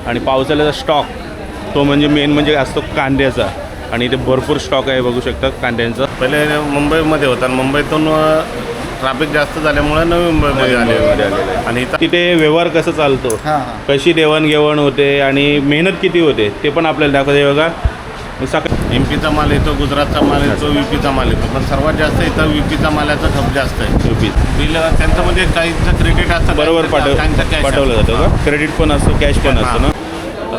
आणि पावसाळ्याचा स्टॉक तो म्हणजे मेन म्हणजे असतो कांद्याचा आणि इथे भरपूर स्टॉक आहे बघू शकता कांद्यांचा. पहिले मुंबईमध्ये होता, मुंबईतून ट्रॅफिक जास्त झाल्यामुळे नवी मुंबईमध्ये आले आणि तिथे व्यवहार कसा चालतो, कशी देवाणघेवाण होते आणि मेहनत किती होते ते पण आपल्याला दाखवते. बघा MP चा माल येतो, गुजरातचा माल येतो, UP चा माल येतो, पण सर्वात जास्त इथं UP चा मालाचा खप जास्त आहे. UP बिल त्यांचं म्हणजे काहीचं क्रेडिट असतं, बरोबर पाठवलं जातं का, क्रेडिट पण असतं कॅश पण असतं ना.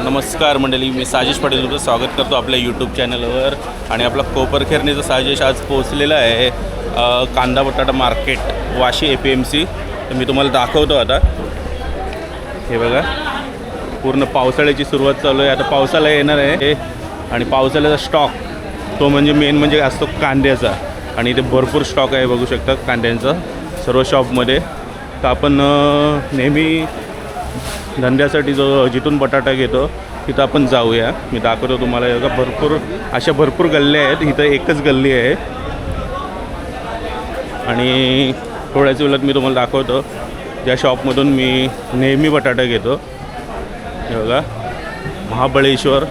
नमस्कार मंडळी, मी साजेश पाटील तुमचं स्वागत करतो आपल्या यूट्यूब चॅनलवर. आणि आपला कोपरखेरणीचा साजेश आज पोहोचलेला आहे कांदा बटाटा मार्केट वाशी APMC. तर मी तुम्हाला दाखवतो आता. हे बघा पूर्ण पावसाळ्याची सुरुवात चालू आहे, आता पावसाळा येणार आहे आणि पावसाळ्याचा स्टॉक तो म्हणजे मेन म्हणजे असतो कांद्याचा आणि इथे भरपूर स्टॉक आहे बघू शकता कांद्यांचा सर्व शॉपमध्ये. तर आपण नेहमी धंद्यासाठी जिथून बटाटा घेतो तिथं आपण जाऊया. मी दाखवतो तुम्हाला. बघा भरपूर गल्ल्या आहेत, इथं एकच गल्ली आहे आणि थोड्याच वेळात मी तुम्हाला दाखवतो ज्या शॉपमधून मी नेहमी बटाटा घेतो. हे बघा महाबळेश्वर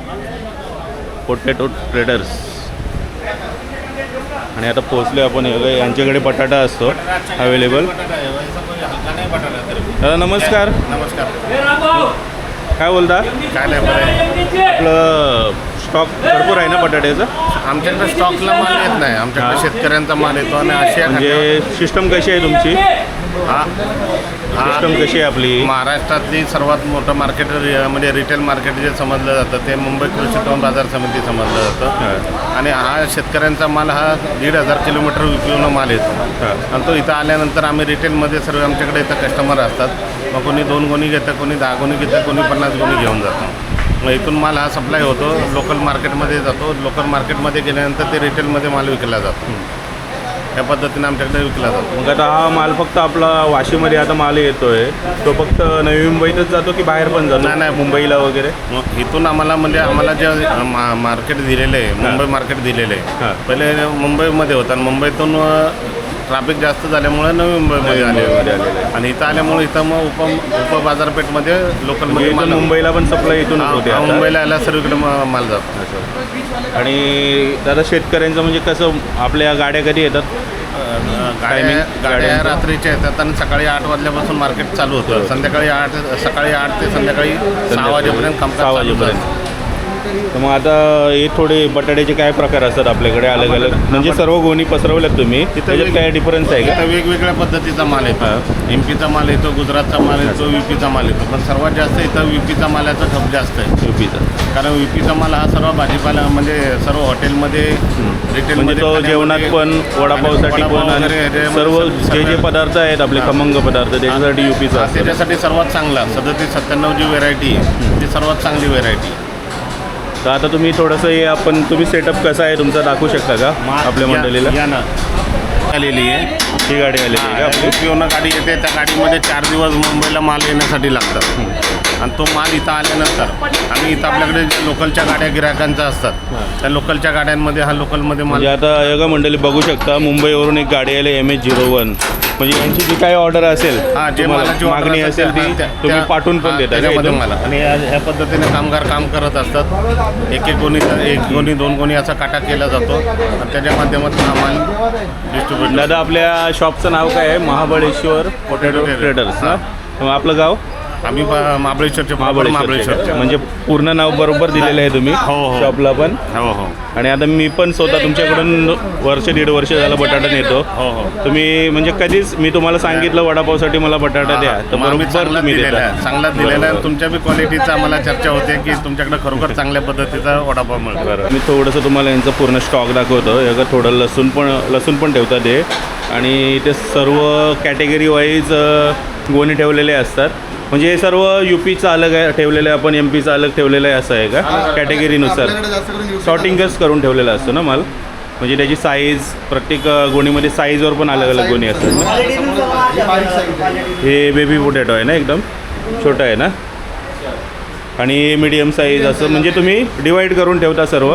पोटॅटो ट्रेडर्स. आणि आता पोचलो आपण. यांच्याकडे बटाटा असतो अवेलेबल. दादा नमस्कार. नमस्कार. काय बोलता? काय नाही, बरं आहे. आपलं स्टॉक भरपूर आहे ना बटाट्याचा? आमच्याकडे स्टॉकला माल येत नाही, आमच्याकडे शेतकऱ्यांचा माल येतो. आणि आशिया म्हणजे सिस्टम कशी आहे तुमची? सिस्टम कशी आहे आपली? महाराष्ट्रातली सर्वात मोठं मार्केट म्हणजे रिटेल मार्केट जे समजलं जातं ते मुंबई कृषी उत्पन्न बाजार समिती समजलं जातं. आणि हा शेतकऱ्यांचा माल हा 1,500 किलोमीटर विकून माल येतो आणि तो इथं आल्यानंतर आम्ही रिटेलमध्ये सर्व आमच्याकडे इथं कस्टमर असतात. मग कोणी 2 गोणी घेतं, कोणी 10 गोणी घेतं, कोणी 50 गोणी घेऊन जातं. मग इथून माल हा सप्लाय होतो, लोकल मार्केटमध्ये जातो. लोकल मार्केटमध्ये गेल्यानंतर ते रिटेलमध्ये माल विकला जातो. या पद्धतीने आमच्याकडे विकला जातो. मग आता हा माल फक्त आपला वाशीमध्ये आता माल येतोय तो फक्त नवी मुंबईतच जातो की बाहेर पण जातो? नाही, मुंबईला वगैरे. मग इथून आम्हाला जे मार्केट दिलेलं आहे, मुंबई मार्केट दिलेलं आहे. पहिले मुंबईमध्ये होता, मुंबईतून ट्रॅफिक जास्त झाल्यामुळे नवी मुंबईमध्ये आले आणि इथं आल्यामुळे इथं मग उप बाजारपेठमध्ये लोकलमध्ये माल मुंबईला पण सप्लाय इथून होते. मुंबईला यायला सर्वीकडे माल जातो. आणि दादा शेतकऱ्यांचं म्हणजे कसं आपल्या गाड्या कधी येतात? गाड्या रात्रीच्या येतात आणि सकाळी 8 वाजल्यापासून मार्केट चालू होतं. सकाळी 8 ते संध्याकाळी 6 वाजेपर्यंत काम 6 वाजेपर्यंत. तर मग आता हे थोडे बटाट्याचे काय प्रकार असतात आपल्याकडे अलग अलग, म्हणजे सर्व गोणी पसरवल्यात तुम्ही, त्याच्यात काय डिफरन्स आहे का? वेगवेगळ्या पद्धतीचा माल येतो. MP चा माल येतो, गुजरातचा माल येतो, UP चा माल येतो, पण सर्वात जास्त इथं UP चा मालाचा खप जास्त आहे. UP चा, कारण UP चा माल हा सर्व भाजीपाला म्हणजे सर्व हॉटेलमध्ये रिटेल म्हणजे तो जेवणात पण वडापावसाठी पण आणि सर्व जे पदार्थ आहेत आपले खमंग पदार्थ त्याच्यासाठी UP चा. त्याच्यासाठी सर्वात चांगला 37-97 जी व्हेरायटी आहे ती सर्वात चांगली व्हेरायटी. तर आता तुम्ही थोडंसं हे तुम्ही सेटअप कसा आहे तुमचा दाखवू शकता का आपल्या मंडळीला? आलेली आहे ही गाडी आलेली आहे का आपली? पिओना गाडी येते, त्या गाडीमध्ये 4 दिवस मुंबईला माल येण्यासाठी लागतात आणि तो माल इथं आल्यानंतर आम्ही इथं आपल्याकडे जे लोकलच्या गाड्या गिरायकांच्या असतात त्या लोकलच्या गाड्यांमध्ये हा लोकलमध्ये माल. म्हणजे आता एका मंडळी बघू शकता मुंबईवरून एक गाडी आली MH01. म्हणजे यांची जी काही ऑर्डर असेल, जे मालाची मागणी असेल ती तुम्ही पाठवून पण देता त्याच्यामध्ये मला. आणि ह्या पद्धतीने कामगार काम करत असतात. एक गोणी 2 गोणी असा काटा केला जातो आणि त्याच्या माध्यमातून हा माल डिस्ट्रीब्युट. दादा आपल्या शॉपचं नाव काय आहे? महाबळेश्वर पोटॅटो ट्रेडर्स ना. मग आपलं गाव? आम्ही महाबळेश्वरचे. म्हणजे पूर्ण नाव बरोबर दिलेलं आहे तुम्ही शॉपला पण? हो. आणि आता मी पण स्वतः तुमच्याकडून 1.5 वर्ष झालं बटाटा नेतो. तुम्ही म्हणजे कधीच मी तुम्हाला सांगितलं वडापावसाठी मला बटाटा द्या तर बरोबर तुम्ही देता. चांगलाच दिलेला आहे. तुमच्या बी क्वालिटीचा आम्हाला चर्चा होते की तुमच्याकडे खरोखर चांगल्या पद्धतीचा वडापाव मिळतो. मी थोडंसं तुम्हाला यांचा पूर्ण स्टॉक दाखवतो. याचं थोडं लसूण पण ठेवतात हे. आणि ते सर्व कॅटेगरी वाईज गोणी ठेवलेले असतात. म्हणजे हे सर्व UPचं अलग आहे ठेवलेलं आहे, आपण MPचं अलग ठेवलेलं आहे, असं आहे का? कॅटेगरीनुसार शॉर्टिंगच करून ठेवलेला असतो ना माल. म्हणजे त्याची साईज प्रत्येक गोणीमध्ये साईजवर पण अलग अलग गोणी असतात ना. हे बेबी पोटॅटो आहे ना, एकदम छोटं आहे ना. आणि मीडियम साईज असं म्हणजे तुम्ही डिवाईड करून ठेवता सर्व.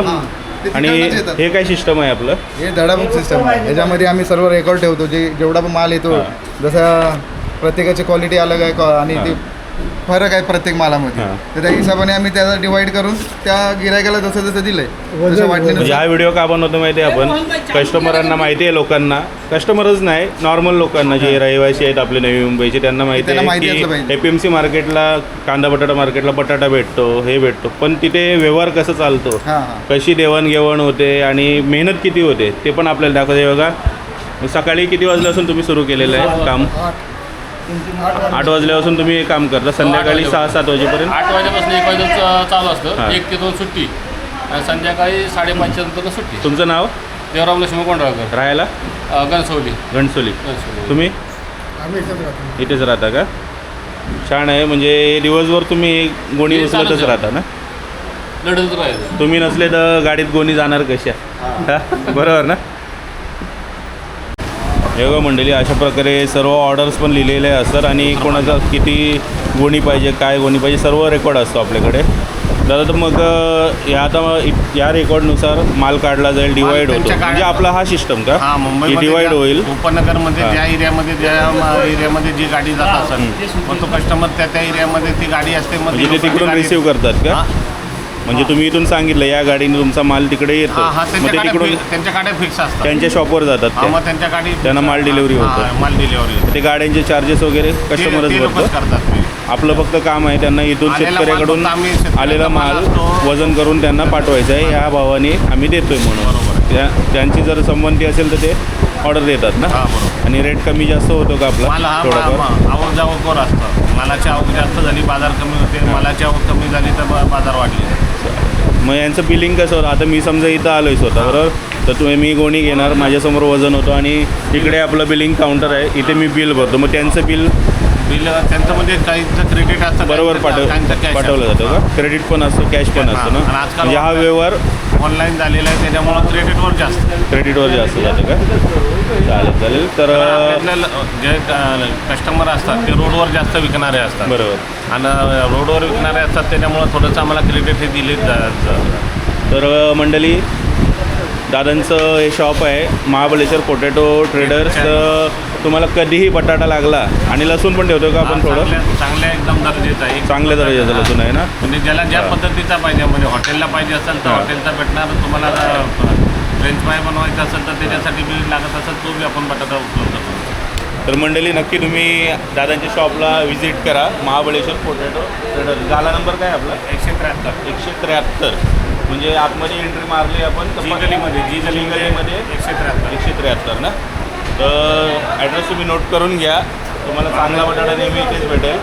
आणि हे काय सिस्टम आहे आपलं? हे धडाबुक सिस्टम आहे. याच्यामध्ये आम्ही सर्व रेकॉर्ड ठेवतो. जेवढा पण माल येतो जसं प्रत्येकाची क्वालिटी अलग आहे आणि ती फरक आहे प्रत्येक मालामध्ये. हां. तर त्या हिशोबाने आम्ही त्याला डिवाइड करून त्या गिरायकाला जसं जसं दिलंय तसं म्हणजे वाटलं. हा व्हिडिओ का बनवतो माहिती आहे आपण, कस्टमरांना माहिती आहे, लोकांना, कस्टमरच नाही नॉर्मल लोकांना जे रहिवासी आहेत आपले नवी मुंबईचे त्यांना माहिती त्यांना माहिती आहे असलं की पाहिजे. APMC मार्केटला कांदा बटाटा मार्केटला बटाटा भेटतो, हे भेटतो, पण तिथे व्यवहार कसं चालतो, हां हां कशी देवाणघेवाण होते आणि मेहनत किती होते ते पण आपल्याला दाखवते. बघा सकाळी किती वाजल्यापासून तुम्ही सुरू केलेलं आहे काम? 8 वाजल्यापासून तुम्ही हे काम करता, संध्याकाळी 6-7 वाजेपर्यंत? 8 वाजेपासून 1 वाजेपर्यंत चालू हां. असतं, 1 ते 2 सुट्टी आणि संध्याकाळी 5:30 नंतर सुट्टी. तुमचं नाव? देवराम लक्ष्मी कोंडराळकर, राहायला गणसवली. घणसोली. तुम्ही इथेच राहता का? छान आहे. म्हणजे दिवसभर तुम्ही गोणी हे उचलतच चालूच राहता ना? लढत राहायचं. तुम्ही नसले तर गाडीत गोणी जाणार कशा? हा? बरोबर ना? हे बघा मंडळी, अशा प्रकारे सर्व ऑर्डर्स पण लिहिलेले असतात आणि कोणाचा किती गोणी पाहिजे, काय गोणी पाहिजे, सर्व रेकॉर्ड असतो आपल्याकडे. दादा तर मग या रेकॉर्डनुसार माल काढला जाईल, डिवाईड होतो, त्यांच्या म्हणजे आपला हा सिस्टम का हा की मुंबईमध्ये डिवाईड होईल? उपनगरमध्ये हां. ज्या एरियामध्ये जी गाडी जात असेल मग तो कस्टमर त्या एरियामध्ये ती गाडी असते मग म्हणजे ते लोकांची तिकडून गाडी- रिसिव्ह करतात का? हां. म्हणजे तुम्ही इथून सांगितलं या गाडीने तुमचा माल तिकडे येतो, हां, मग ते तिकडून त्यांच्या गाड्या फिक्स असतात. त्यांच्या शॉपवर जातात हां, ते. मग त्यांच्या गाडी त्यांना माल डिलिव्हरी होतो. हां, माल डिलिव्हरी ते गाड्यांचे चार्जेस वगैरे कस्टमरच लोकच भरतो. करतात ते. आपलं फक्त काम आहे त्यांना इथून आलेला माल शेतकऱ्याकडून फक्त आम्ही शेतकऱ्याचा आलेला माल माल असतो. वजन करून त्यांना पाठवायचा आहे, ह्या भावाने आम्ही देतोय म्हणून. बरोबर आहे. त्यांची जर संबंधी असेल तर ते ऑर्डर देतात ना? हां, बरोबर. आणि रेट कमी जास्त होतो का माल आपला हा थोडाफार? आवक जावकवर असतं. मालाची आवक जास्त झाली बाजार कमी होते, मालाची आवक कमी झाली तर बाजार वाढली. मग यांचं बिलिंग कसं होतं? आता मी समजा इथं आलो आहे स्वतः, बरोबर? तर तुम्ही मी गोणी घेणार, माझ्यासमोर वजन होतं आणि इकडे आपलं बिलिंग काउंटर आहे, इथे मी बिल भरतो, मग त्यांचं बिल बिल त्यांचं म्हणजे काहींचं क्रेडिट असतं, बरोबर काहींचं cash पाठवलं असतं. जातं का? क्रेडिट पण असतं, कॅश पण हां, असतं ना? आणि आजकाल म्हणजे हा व्यवहार ऑनलाईन झालेला आहे त्याच्यामुळं क्रेडिटवर जास्त. क्रेडिटवर जास्त जातं का? चालेल. तर आपल्याला जे कस्टमर असतात ते रोडवर जास्त विकणारे असतात बरोबर. आणि रोडवर विकणारे असतात त्याच्यामुळं थोडंसं आम्हाला क्रेडिट हे दिले तर मंडळी, दादांचं हे शॉप आहे महाबळेश्वर पोटॅटो ट्रेडर्स. तर तुम्हाला कधीही बटाटा लागला, आणि लसूण पण ठेवतो का आपण थोडं? चांगल्या एकदम दर्जाचा आहे. चांगल्या दर्जाचं लसूण आहे ना? म्हणजे ज्याला ज्या हां. पद्धतीचा पाहिजे, म्हणजे हॉटेलला पाहिजे असेल तर हां. हॉटेलचा भेटणार. तुम्हाला फ्रेंच फ्राय बनवायचा असेल तर त्याच्यासाठी बी लागत असेल तो बी आपण बटाटा उपलब्ध करू. तर मंडळी नक्की तुम्ही दादांच्या शॉपला व्हिजिट करा, महाबळेश्वर पोटॅटो ट्रेडर्स. गाला नंबर काय आपला? 173 173. म्हणजे आतमध्ये एंट्री मारली आपण तर जी गलीमध्ये 173 173 ना? तर ॲड्रेस तुम्ही नोट करून घ्या, तुम्हाला चांगला बटाटा नेहमी इथेच भेटेल.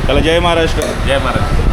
त्याला जय महाराष्ट्र. जय महाराज.